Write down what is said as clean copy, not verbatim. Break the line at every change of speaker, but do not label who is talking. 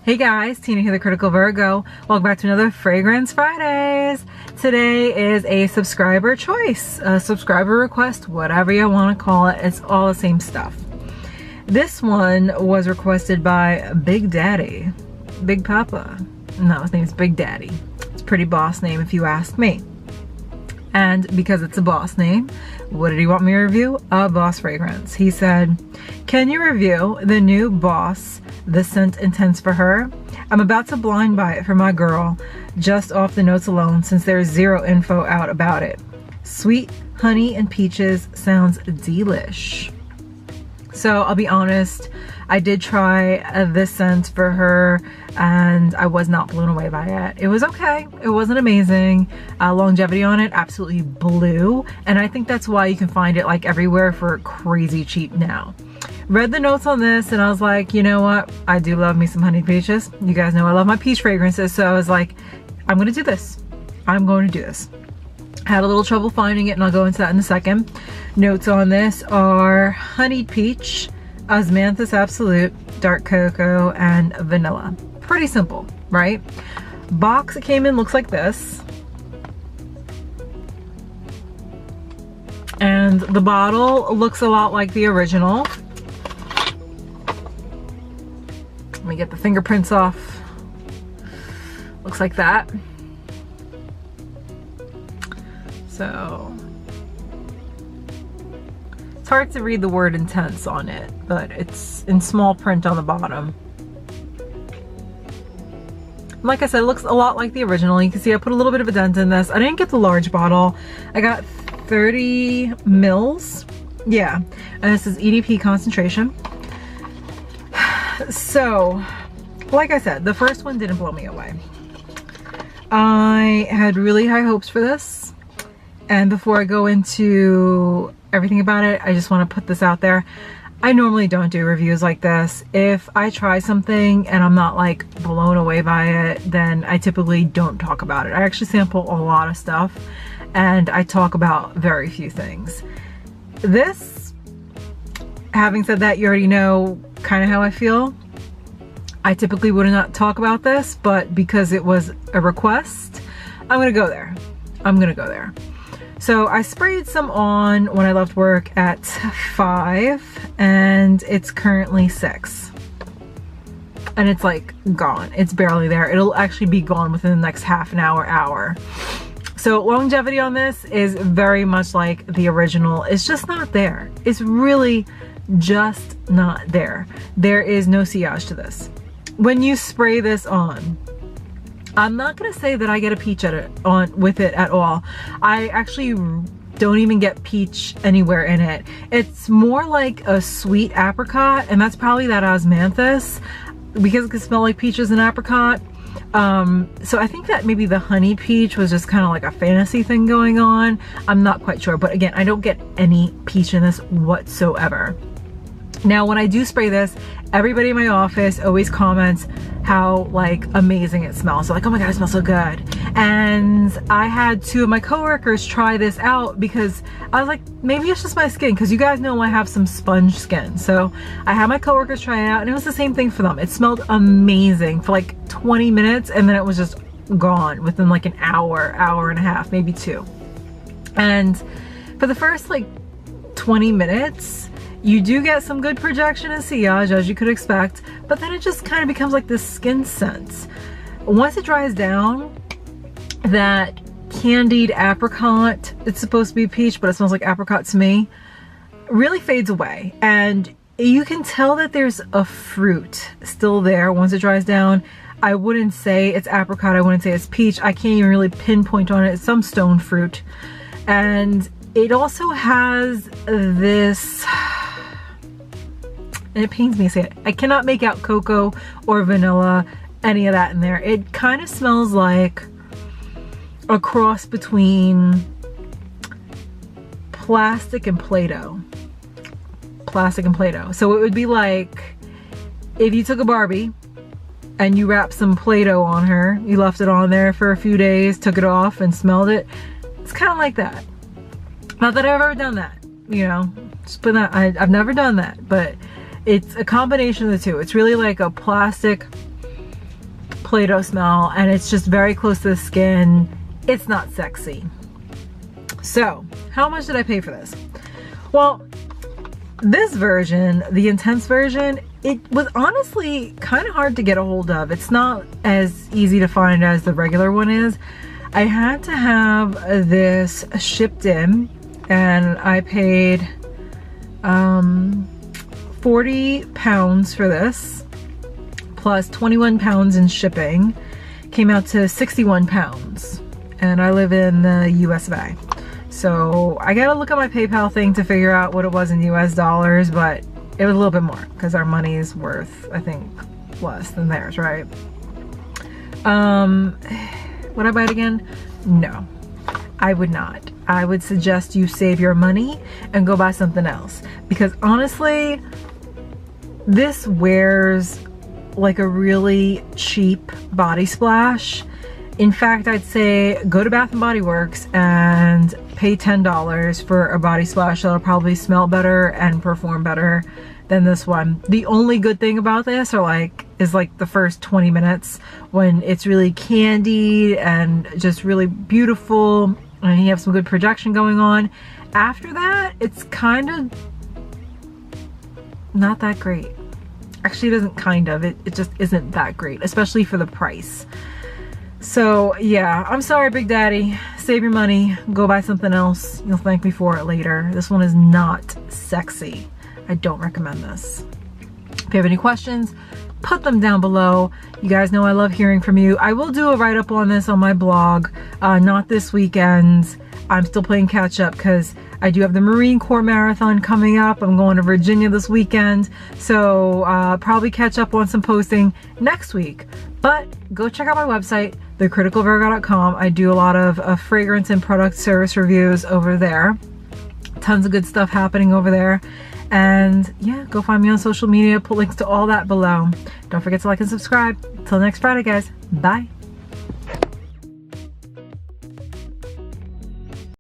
Hey guys, Tina here, the Critical Virgo. Welcome back to another Fragrance Fridays. Today is a subscriber choice, a subscriber request, whatever you want to call it. It's all the same stuff. This one was requested by Big Daddy, Big Papa. No, his name's Big Daddy. It's a pretty boss name if you ask me. And because it's a boss name, what did he want me to review? A boss fragrance. He said, can you review the new Boss, the scent intense for her? I'm about to blind buy it for my girl, just off the notes alone, since there's zero info out about it. Sweet honey and peaches sounds delish. So I'll be honest, I did try this scent for her and I was not blown away by it. It was okay. It wasn't amazing. Longevity on it absolutely blew, and I think that's why you can find it like everywhere for crazy cheap now. Read the notes on this and I was like, you know what? I do love me some honey peaches. You guys know I love my peach fragrances, so I was like, I'm gonna do this. I'm going to do this. Had a little trouble finding it and I'll go into that in a second. Notes on this are honeyed peach, osmanthus absolute, dark cocoa, and vanilla. Pretty simple, right? Box it came in looks like this. And the bottle looks a lot like the original. Let me get the fingerprints off. Looks like that. So it's hard to read the word intense on it, but it's in small print on the bottom. Like I said, it looks a lot like the original. You can see I put a little bit of a dent in this. I didn't get the large bottle. I got 30 mils. Yeah, and this is EDP concentration. So, like I said, the first one didn't blow me away. I had really high hopes for this. And before I go into everything about it, I just want to put this out there. I normally don't do reviews like this. If I try something and I'm not like blown away by it, then I typically don't talk about it. I actually sample a lot of stuff and I talk about very few things. This, having said that, you already know kind of how I feel. I typically would not talk about this, but because it was a request, I'm gonna go there. I'm gonna go there. So I sprayed some on when I left work at 5 and it's currently 6. And it's like gone. It's barely there. It'll actually be gone within the next half an hour. So longevity on this is very much like the original. It's just not there. It's really just not there. There is no sillage to this. When you spray this on, I'm not gonna say that I get a peach with it at all. I actually don't even get peach anywhere in it. It's more like a sweet apricot, and that's probably that osmanthus because it can smell like peaches and apricot. So I think that maybe the honey peach was just kind of like a fantasy thing going on. I'm not quite sure, but again, I don't get any peach in this whatsoever. Now, when I do spray this, everybody in my office always comments how like amazing it smells. So like, oh my God, it smells so good. And I had 2 of my coworkers try this out because I was like, maybe it's just my skin, because you guys know I have some sponge skin. So I had my coworkers try it out and it was the same thing for them. It smelled amazing for like 20 minutes and then it was just gone within like an hour, hour and a half, maybe 2. And for the first like 20 minutes, you do get some good projection and sillage, as you could expect, but then it just kind of becomes like this skin scent. Once it dries down, that candied apricot, it's supposed to be peach, but it smells like apricot to me, really fades away. And you can tell that there's a fruit still there once it dries down. I wouldn't say it's apricot, I wouldn't say it's peach. I can't even really pinpoint on it. It's some stone fruit. And it also has this, and it pains me to say it, I cannot make out cocoa or vanilla, any of that in there. It kind of smells like a cross between plastic and Play-Doh. Plastic and Play-Doh. So it would be like if you took a Barbie and you wrapped some Play-Doh on her, you left it on there for a few days, took it off and smelled it. It's kind of like that. Not that I've ever done that, you know, just put that, I've never done that, but it's a combination of the two. It's really like a plastic Play-Doh smell, and it's just very close to the skin. It's not sexy. So, how much did I pay for this? Well, this version, the Intense version, it was honestly kind of hard to get a hold of. It's not as easy to find as the regular one is. I had to have this shipped in, and I paid 40 pounds for this, plus 21 pounds in shipping. Came out to 61 pounds, and I live in the US of A. So I gotta look at my PayPal thing to figure out what it was in US dollars, but it was a little bit more because our money is worth, I think, less than theirs, right? Would I buy it again? No, I would not. I would suggest you save your money and go buy something else, because honestly, this wears like a really cheap body splash. In fact, I'd say go to Bath & Body Works and pay $10 for a body splash that'll probably smell better and perform better than this one. The only good thing about this is like the first 20 minutes when it's really candied and just really beautiful and you have some good projection going on. After that, it's kind of not that great. Actually, it isn't kind of, it just isn't that great, especially for the price. So yeah, I'm sorry, Big Daddy. Save your money, go buy something else. You'll thank me for it later. This one is not sexy. I don't recommend this. If you have any questions, put them down below. You guys know I love hearing from you. I will do a write-up on this on my blog, not this weekend. I'm still playing catch up because I do have the Marine Corps Marathon coming up. I'm going to Virginia this weekend, so probably catch up on some posting next week. But go check out my website, thecriticalvirgo.com. I do a lot of fragrance and product service reviews over there. Tons of good stuff happening over there. And yeah, go find me on social media. Put links to all that below. Don't forget to like and subscribe. Till next Friday, guys. Bye.